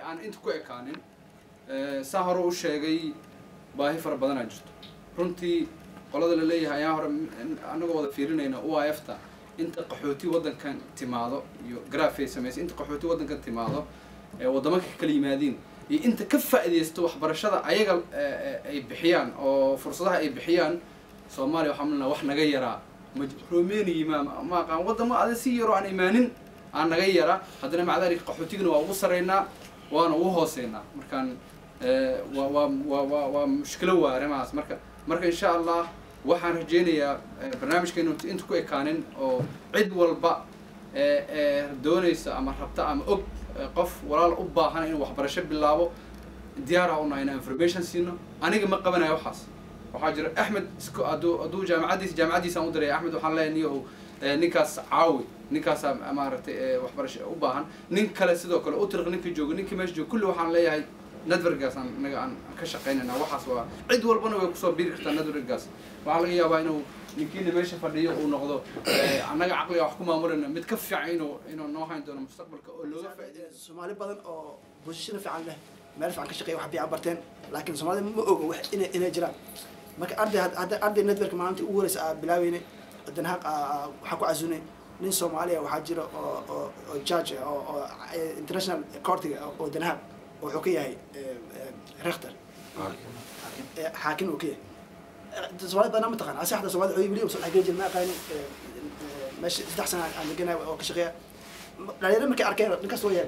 aan inta ku ekaanin saa hore u sheegay baahi fara badanaa jirto runtii qolada la leeyahay ayaa hore anagoo wada fiirinayna UIF-ta inta qaxooti waddankan timaado iyo graph ay samaysay inta qaxooti waddankan timaado wadamo kala yimaadeen iyo inta ka faa'iideysto waxbarashada ayaga ay bixiyaan oo fursadaha ay bixiyaan Soomaaliya waxa mulna wax naga yaraa Romania ma qaan wadamo aad si yaro aan imaanin aan naga yaraa haddana macdalika qaxootiguna waa ugu sareynaa waana ugu hooseynaa markaan waa mushkilo waa arrimahaas marka insha Allah waxaan rajeynayaa barnaamijkeenu inta ku ekaanin oo cid walba doonaysa ama rabta ama og qof walaal u baahan inuu waxbarasho bilaabo diyaar ah inaan information siino aniga ma qabanayo waxaas waxaa jira Ahmed aduu jaamacadiisa u diray Ahmed waxaan leenahay ninkaas caawi ninkaas amaartay waxbarasho u baahan nin kale sidoo kale u tirq ninka joogo ninka meesha joogo kulli waxaan leeyahay network-gaas aan ka shaqeynayna waxaas waa cid walbana way ku soo biiri kartaa network-gaas waxa laga yaabaa inuu ninkiina meesha fadhiyo uu noqdo anaga caqliga wax ku maamulana mid ka fiican inuu noo hayn doono mustaqbalka oo looga faa'iideeyo Soomaali badan oo bulshada fiican leh meel fiican ka shaqeeya wax biican barteen laakiin Soomaali ma oga wax inay jiraan marka arday network maanta ugu horeysa bilaawayna haddana waxa ku casuunay nin Soomaali ah waxa jira oo judge oo international court-ga oo danahab wuxuu ka yahay rechter حاكم وكيه السؤال بنا متقن عسى حتى سؤال عيب لي وصل حاجة ما قاين مش استحسن عن جنا وكشقية لا يرمى كأركان نكاس وياه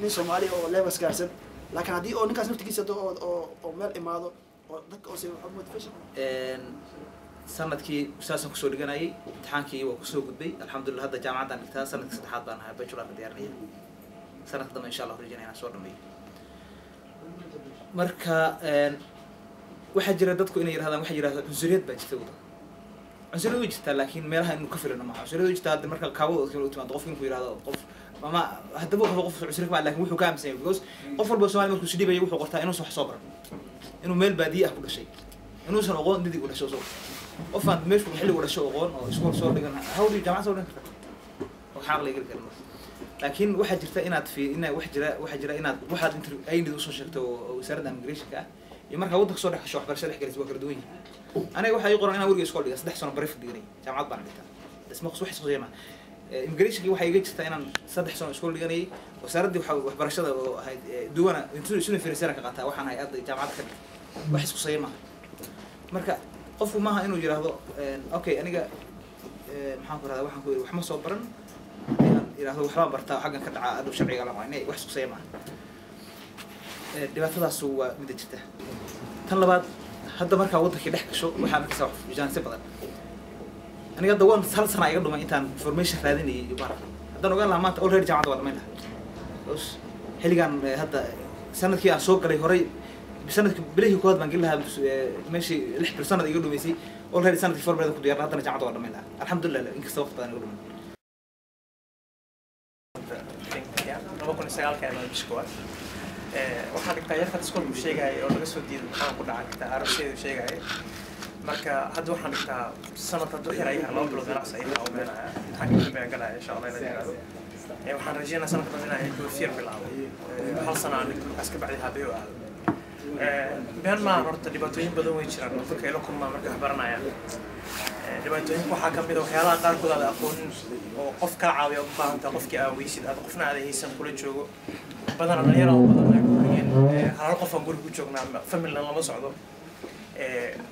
من سومالي أو لا بس كارسن لكن هذه أو نكاس نفتكي سدو أو مال إماده أو ذك أو سيف حمود فيش سنة كي أساسا كسور جناي امتحان كي وكسور قدبي الحمد لله هذا جامعة عن التها سنة استحاد بنا بجرا بديارني سنة قدام إن شاء الله رجعنا صور نبي marka waxa jira dadku inay yiraahdaan waxa jira cunsuriyad baa jirta wada cunsuriyad way jirtaa laakiin meelaha inuu ka firino ma cunsuriyad way jirtaa marka kaabo oo timaad qof inuu yiraahdo qof ma hadaba qof cunsuriyad ma laakiin wuxuu ka aaminsan yahay because qof walba Soomaali markuu si dhibayo wuxuu qortaa inuu soo baran inuu meel baadiye ah ku dhashay inuu san aqoon didii u dhashay soo qof aan meeshu xilli u dhashay aqoon oo iskool soo dhigan hawdii jaamacad soo dhigan waxa aqli gal kale laakiin waxa jirta inaad waxa jira inaad waxaad ayni u soo sheegto wasaaradda immigration-ka iyo marka waddanka soo dhaxasho waxbarashada xigaliis waa kala duwan yihiin aniga waxa ay qoran inaan wariga iskool dhiga 3 sano barif digray jaamacad baan dhigtaa isma wax soo yeema immigration-ka waxa iga jirta inaan 3 sano iskool dhiganay wasaaradda waxbarashada oo ahayd duwana intuu soo fiirsana ka qaataa waxaan hay arday jaamacad ka wax isku sayma marka qofku maaha inuu yiraahdo okay aniga maxaan ku radaa waxaan ku wax ma soo baran yiraahdo waxba bartaa xaggan ka dhaca adoo sharciga la maayay wax isku sayma dhibaatadaas waa mid jirta tan labaad hadda marka waddanka dhex gasho waxa markaa wax fiican badan aniga dawaan hal sana iga dhumay intaan information raadinayay iyo bar haddaan ogaan lahaa maanta already jaamacad waa dhamayna bas xilligan hadda sanadkii aan soo galay horay sanadkii bilihii kood baan galaha meeshii 6 sanad iga dhumaysay already sanadkii forbeeda ku diyaar haddana jaamacad waa dhamayna alxamdulillah inkasta waqti badan iga dhumay كنا سأل كان المشكوى وحنا كتير خد سكول بشيء أو نقص ودي حنا كنا عن كتير عرف شيء مركا هذا وحنا كتير سنة تدوي رأي هلا بلغنا سعيد أو بنا حكي بينا قلنا إن شاء الله ينادي وحنا رجينا سنة كنا هيك كثير بالعام هل سنة عندك أسكت بعد هذا يوال بين ما رحت دبتوين بدون ويشرب نقول كيلوكم ما مركا خبرنا يعني دبتوين كوحكم بدو خيالات قال كذا أكون qof ka caawiyo baahanta qofkii aaweysid aad qofna aad haysan kula joogo badan aan yaraw badan hal qof aan guriga joognaa family lama socdo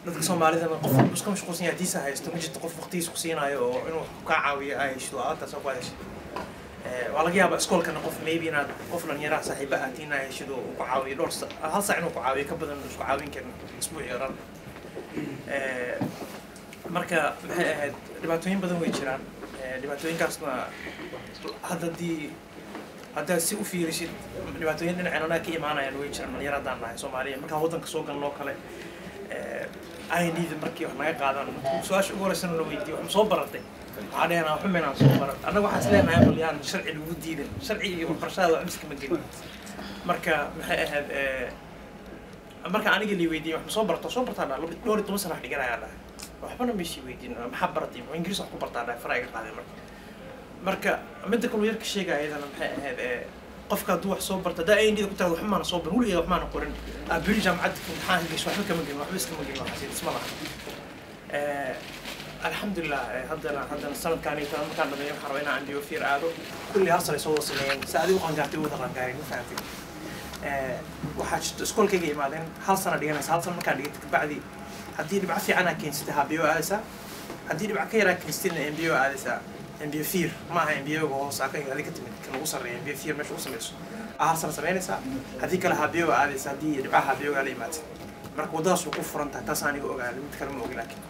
dadka Soomaalida qof isku mashquulsan yahay diisa haysto ma jirto qof waqtigiisa ku siinayo oo inuu ka caawiyo ay hesho aad soo qaadayso waa laga yaabaa iskoolkana qof maybe inaad qof lan yaraa saaxiiba aadina hesho oo ku caawiyo dhowr hal saac inuu ku caawiyo ka badan isku caawin karin isbuuc yaran marka maxay ahayd dhibaatooyin badan way jiraan dhibaatooyin kaasna hadda si u fiirisid dhibaatooyin dhinacana ka imaanayaan way jiraan dhalinyaradan nahay Soomaaliya marka waddanka soo galno kale ay niid markii wax naga qaadan su'aasha ugu horeysan la weydiiyo wax soo baratay waxaan leeyahay xumeynaan soo baran anaga waxaan isleeyahay baliyaan sharci lagu diiday sharci iyo waxbarashada waa miska ma gelin marka maxay ahayd marka aniga li weydiiyo wax soo bartaa dhowr 10 sano dhiganayaa waxbana meeshii weydiin maxaa baratay oo Ingiriis wax ku bartaa farayga qaaday marka midda kale yarka sheegay ayadana maxay ahayd قف كدو حصو برت دا أي ندي كنت أروح ما نصوب نقول إيه ما نقولن برجع معد في امتحان ليش واحد كمان جينا واحد بس كمان جينا حسيت اسمه الحمد لله هذا السنة كان يتم كان بدنا حروينا عندي وفير عادو كل هرصل يصور سنين ساعدي وقان قاعد يوضع قان قاعد فهمتي waxaa jirto iskoolkayga imaadeen hal sano dhiganaysa hal sano markaan dhigay bacdi haddii dhibco fiican aa keensatay HBO aadaysaa haddii dhibco ka yaraa keensatayna MBO aadaysaa MBO 4 maaha MBO-ga hoos aa ka ka timid kan ugu sarreeya MBO 4 meesha ugu samayso hal sano samaynaysaa haddii kale HBO aadaysaa haddii dhibcaha HBO-ga la imaatay marka waddadaas way ku furan tahay taas aniga ogaada mid kale ma ogi laakiin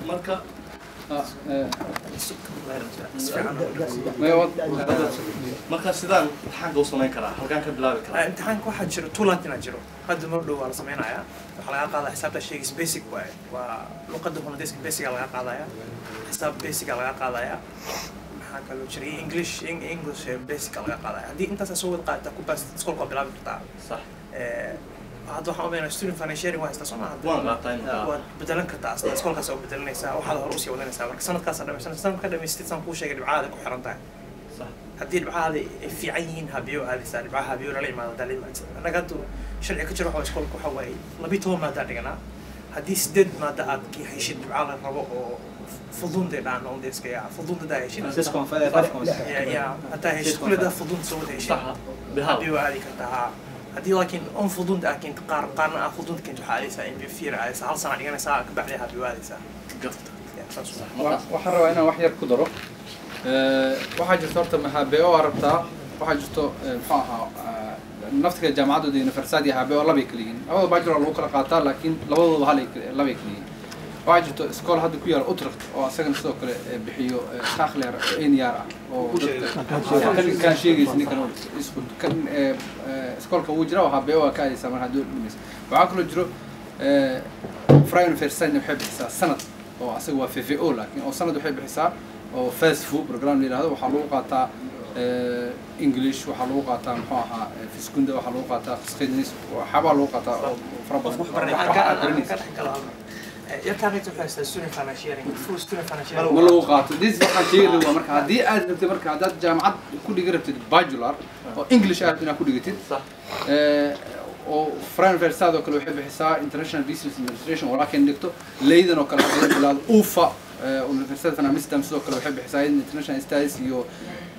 marka marka sidaan imtixaanka u samayn karaa halkaan ka bilaabi karaa imtixaanka waxaa jiro tulant inaa jiro hadda mar dhow waa la samaynayaa waxaa laga qaadaa xisaabta sheegis basic waaye waa luqadda holandeeska basica laga qaadaya xisaab basica laga qaadaya maxaa kaloo jira english basica laga qaadaya haddii intaas soo wada qaadata ku baas iskoolka bilaabi kartaa sax هذا واحد من student financial واحد تصنع بدلن كرتا أصلا سكول كاس أو بدلن يسا وهذا روسي ولا نسا بس سنة كاس أنا سنة كذا مستيت سنة كوشة قد بعادك وحرنتها صح هدي بعاد في عين هبيو هذه سال بعاد هبيو رلي ما دلي ما أنا قدو شركة كتير روح سكول كحواي لبيتهم ما داري أنا هدي سدد ما دعات كي هيشيد بعاد الربع فضون ده لأن هم ديسك يا فضون ده هيشيد ديسكم فاهم يا حتى هيشيد كل ده فضون سوى ده هيشيد هبيو هذه كرتها هدي لكن أم فضون ده أكيد قارنا فضون كنت حاليسا إن بفير عليسا هل صنع لينا ساعة بعدها بواليسا قفت waxaan rabaa inaan wax yar ku daro waxaa jirta horta HBO arabtaa waxaa jirto muxuu ahaa naftiga jaamacadooda university HBO labay kala yihiin labada bachelor lagu kala qaataa laakiin labadooda labay kala yihiin waxaa jirto iskool hadda ku yaala Utrecht oo asagana sidoo kale bixiyo takhleer NR ah oo kan sheegaysa ninkan isku kan iskoolka uu jira waxa HBO ka aadaysa mar haddii dhimis waxaa kaloo jiro Freie Universität waxay bixisaa sanad oo asaga waa FVO laakiin oo sanad waxay bixisaa oo fast food program la yiraahdo waxaa lagu qaataa English waxaa lagu qaataa muxuu ahaa Fiskunde waxaa lagu qaataa Geschiedenis waxaa lagu qaataa oo farabadan يركب تحس student financiering full student financiering ما لو قاطع ديز waxaan sheegay waa marka hadii aad rabtid marka hadaad jaamacad ku dhigirtid bachelor oo English aad inaad ku dhigtid صح oo Freie Universität oo kale waxay bixisaa international business administration walakin dhigto Leiden oo kale waxay bilaad UFA Universität van Amsterdam sidoo kale waxay bixisaa international studies iyo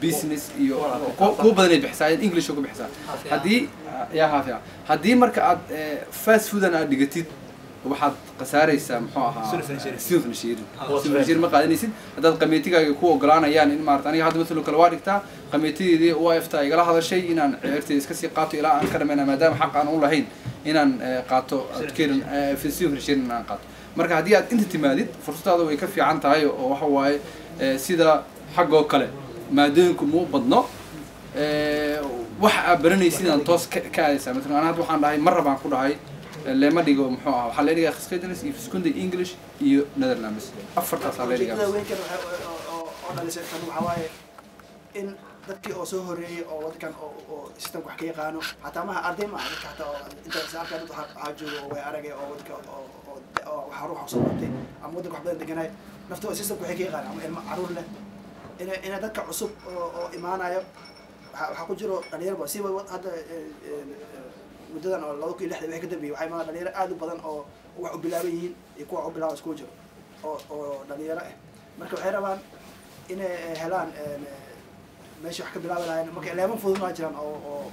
business iyo ku badan ay bixisaa English oo ku bixisaa hadii yaa haafiya hadii marka aad fast food aad dhigatid waxaad qasaaraysaa muxuu ahaa silfnishiir ma qaadanaysid haddaad qameytigaaga ku ogolaanayaan in maarata aniga hadda matalo kale waa dhigtaa qameytideedii UFTA igala hadashay inaan ciyaartay iska sii qaato ilaa aan ka dhameynaa maadaama xaq aan u lahayn inaan qaato adkeerin silfnishiir inaan qaato marka haddii aad inta timaadid fursadaada way ka fiican tahay oo waxa waaye sida xaggoo kale maadooyinku muu badno wax aad baranaysid aan toos ka aadaysaa matala ana hadda waxaan dhahay mar rabaan ku dhahay لما ديجو محوها وحلا ديجا خسكتنس يفسكون دي إنجليش يو نذرلاندس أفرت أصلا ديجا وين كانوا أنا لسه كانوا حواي إن dadkii oo soo horeeyay oo wadkan oo system wax ka yaqaano hataa ma arday ma arday hataa inta saarka dad waxa joogo way aragay oo wadka oo waxa ruux soo batay ama wadka wax badan deganay naftooda system wax ka yaqaan ama ilmo caruur leh ina dadka cusub oo imaanayo waxa ku jiro dhalinyaro si hadda muddadan oo 2006 waxay ka dambeeyay waxay ma dhalinyaro aad u badan oo wax u bilaaban yihiin iyo kuwa u bilaaban isku jiro oo dhalinyaro ah marka waxay rabaan inay helaan meesha wax ka bilaabanayaan marka leeman fudud ma jiraan oo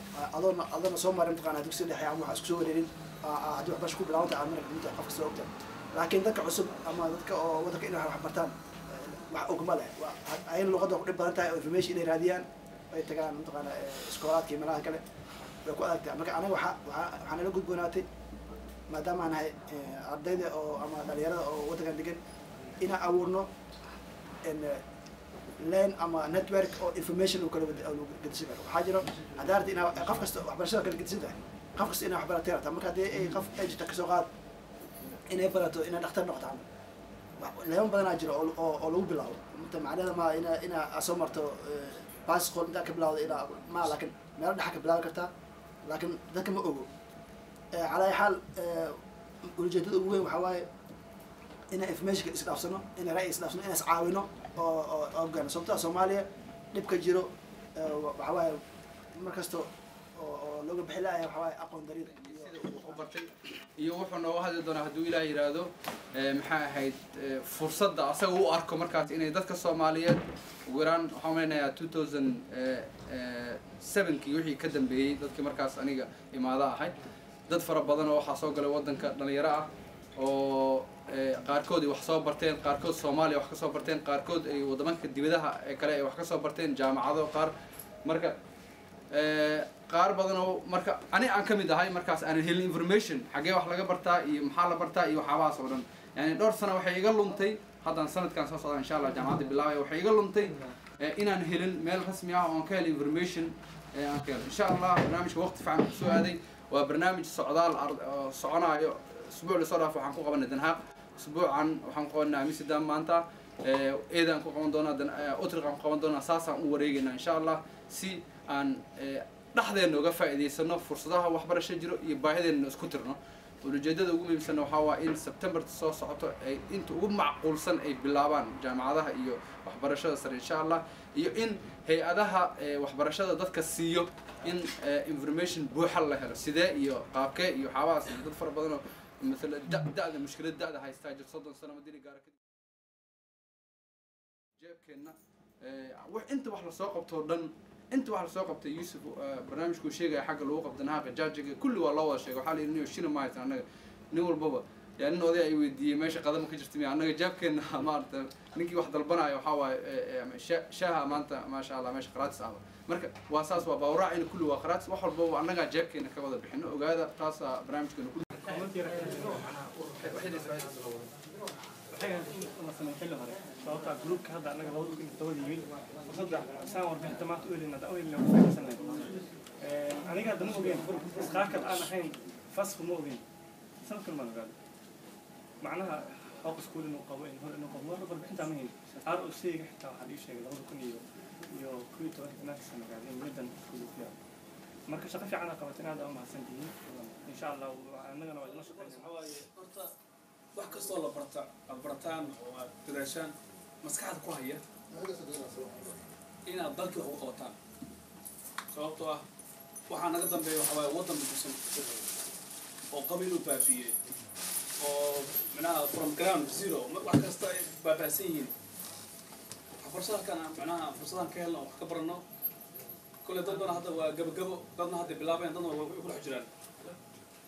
adoona soo marin taqaana dugsi dhexe ama wax isku soo wareerin haddii waxbarasho ku bilaawanta aan marka inta qof kasta ogta laakiin dadka cusub ama dadka oo wadanka inay wax bartaan wax ogma leh ay luqadda ku dhib badan tahay information inay raadiyaan ay tagaan taqaana iskoolaadka iyo meelaha kale way ku adagtaa marka aniga waxaan ila gudboonaatay maadaama aan ahay ardayda oo ama dhalinyarada oo wadankan degan inaan abuurno لين أما network أو information وكله قد سبب وحاجة عدارة إنه قفقس وحبرشة كله قد سبب قفقس إنه حبرة تيرة تمام كده إيه قف إيش تكسوقات إنه يبرتو إنه نختار نقطة عنه اليوم بدنا أجر أو لو بلاو أنت معناه ما إنه أسمرتو باس خل ذاك بلاو إلى ما لكن ما رد حكي بلاو كرتا لكن ذاك ما أقول على أي حال والجديد أقوله وحواي إنه information إسلافسنا إنه رأي إسلافسنا إنه سعاونه أو أفغان سبتها سوماليا نبكي جرو وحواي markasto oo looga bixi lahayaa waxaa waaye aqoon darida sida uu bartay iyo wuxuu nooga hadli doonaa hadduu ilaah yiraahdo maxay ahayd fursadda asaga u arko markaas inay dadka Soomaaliyeed ugu yaraan waxaan meenayaa 2007kii wixii ka dambeeyay dadkii markaas aniga imaada ahay dad fara badan oo waxa soo galay wadanka dhalinyaro ah oo qaarkood wax soo barteen qaarkood Soomaaliya wax ka soo barteen qaarkood ay wadamada dibadaha kale ay wax ka soo barteen jaamacado qaar marka qaar badan oo marka aan kamid ahay markaas aan helin information xagee wax laga bartaa iyo maxaa la bartaa iyo waxaabaas oo dhan yani dhowr sano waxay iga luntay haddaan sanadkan soo socda insha Allah jaamacadda bilaabay waxay iga luntay inaan helin meel rasmi ah oo aan ka helin information aan ka helin insha Allah barnaamijka waqti fiican ku soo aaday waa barnaamij socdaal soconaayo اسبوع اللي صار waxaan ku qabanay Dan Haag usbuucan waxaan qabanaa Amsterdam maanta eedan ku qaban doonaa Utrecht aan qaban doonaa saasaan u wareegaynaa insha Allah si aan dhaxdeena uga faa'iideysano fursadaha waxbarasho jiro iyo baahideena isku tirno ujeedada ugu muhiimsan waxa waa in September soo socoto ay inta ugu macquulsan ay bilaabaan jaamacadaha iyo waxbarashada sare insha Allah iyo in hay'adaha waxbarashada dadka siiyo in information buuxa la helo sidee iyo qaabkee iyo waxaabaas dad fara badan oo مثلا دعنا مشكلة دعنا هاي استاجر صدق سنة مدينة قارك جاب كنا وانت واحد سوق بتوردن انت واحد سوق بت يوسف برنامج كل شيء حق الوقت دنا جاج كل والله شيء وحالي انه شنو ما انا نقول بابا يعني انه ذي ودي ماشي قدم كجرتمي انا جاب كنا مارت نجي واحد البناء وحوا شاها ما انت ما شاء الله ماشي قرات صعبه marka waa saas waa bawraac in kullu waa qaraat wax walba anaga jeebkeena ka wada bixino ogaada taas barnaamijkeena kullu sababta groupka hadda anaga laba kun toban yihiin saddex saan warbixinta maanta u helina dawlina ku fahmsanay aniga hadda ma ogeyn isqaakad aan ahayn fasl ma ogeyn sababta ma ogeyn macnaha xaq iskuul inuu qabo inuu qabo warbixinta ma helin ROC xitaa waxa ii sheegay laba kun iyo kuwii toban inaad sano gaadeen middan kullu fiican marka shaqo fiican qabateen aad u mahadsantihiin insha Allah annagana waa la shaqeynaa horta wax kastoo la bartaan oo aad diraashaan maskaxda ku haya inaad dalkii wax u qabataan sababtoo ah waxaa naga dambeeya waxa waaye waddan buusan oo qabiil u baafiyey oo macnaha from ground zero wax kasta ay baabaasan yihiin macnaha fursadaan ka helno wax ka barano كل ضدنا هذا وجب ضدنا هذا بلابين ضدنا ويقول حجران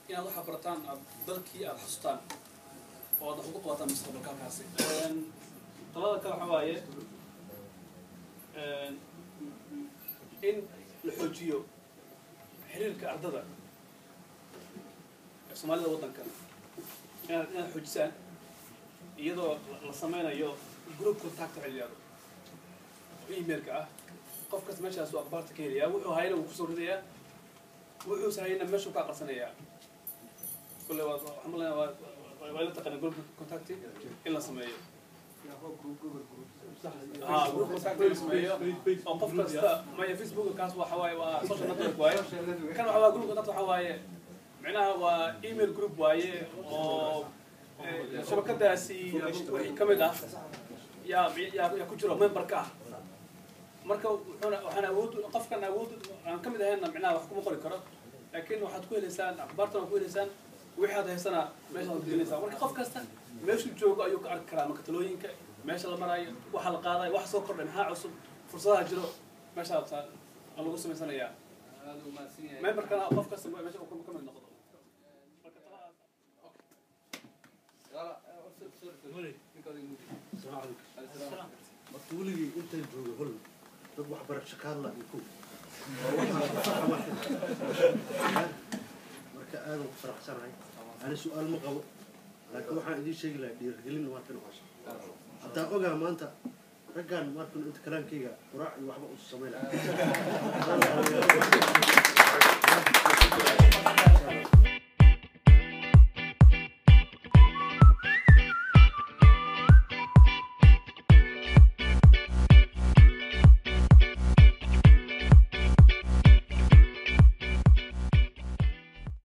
إن الله حبرتان ضلكي الحصتان وهذا حقوق وطن مستقبل كاسي طلاب كالحواية إن الحجيو حرير كأرددا الصومالي وطن كان إن الحجسان يدو لصمينا يو جروب كونتاكت عليهم إيميل كأ قف كاس ماشي أسوأ أخبار تكيريا وهو هاينا وكسور ذيا وهو سهينا ماشي وكاق صنيا كل واحد الحمد لله ولا تقنا جروب كونتاكتي إلا سمايا جروب كونتاكتي سمايا أو قف كاس ما يفيسبوك كاس وحواي وسوشيال نتورك واي كانوا حواي جروب كونتاكت حواي معناها وإيميل جروب واي أو شبكة داسي كمدة يا كجرو ممبر كاه marka waxaan awood qofkan awood aan kamid ahayna macnaha wax kuma qori karo laakiin waxaad ku heleysaan akhbaartan ku heleysaan wixii aad haysana meesha aad gelinaysaa marka qof kasta meeshuu joogo ayuu ka arki karaa marka talooyinka meesha la marayo waxa la qaadayo wax soo kordhay maxaa cusub fursadaha jiro meesha aad lagu samaysanayaa memberkana qof kasta meesha uu ka mid noqdo طولي انت الجوج هول تطبح برشة كارلا يكون مركا انا بصراحة سرعي انا سؤال مقبل لكن waxaan idin sheegi lahaa dhiirigelin waa tan waasha hadaa ogaa maanta raggan markuu inta kalaankayga quraac iyo waxba u sameeyay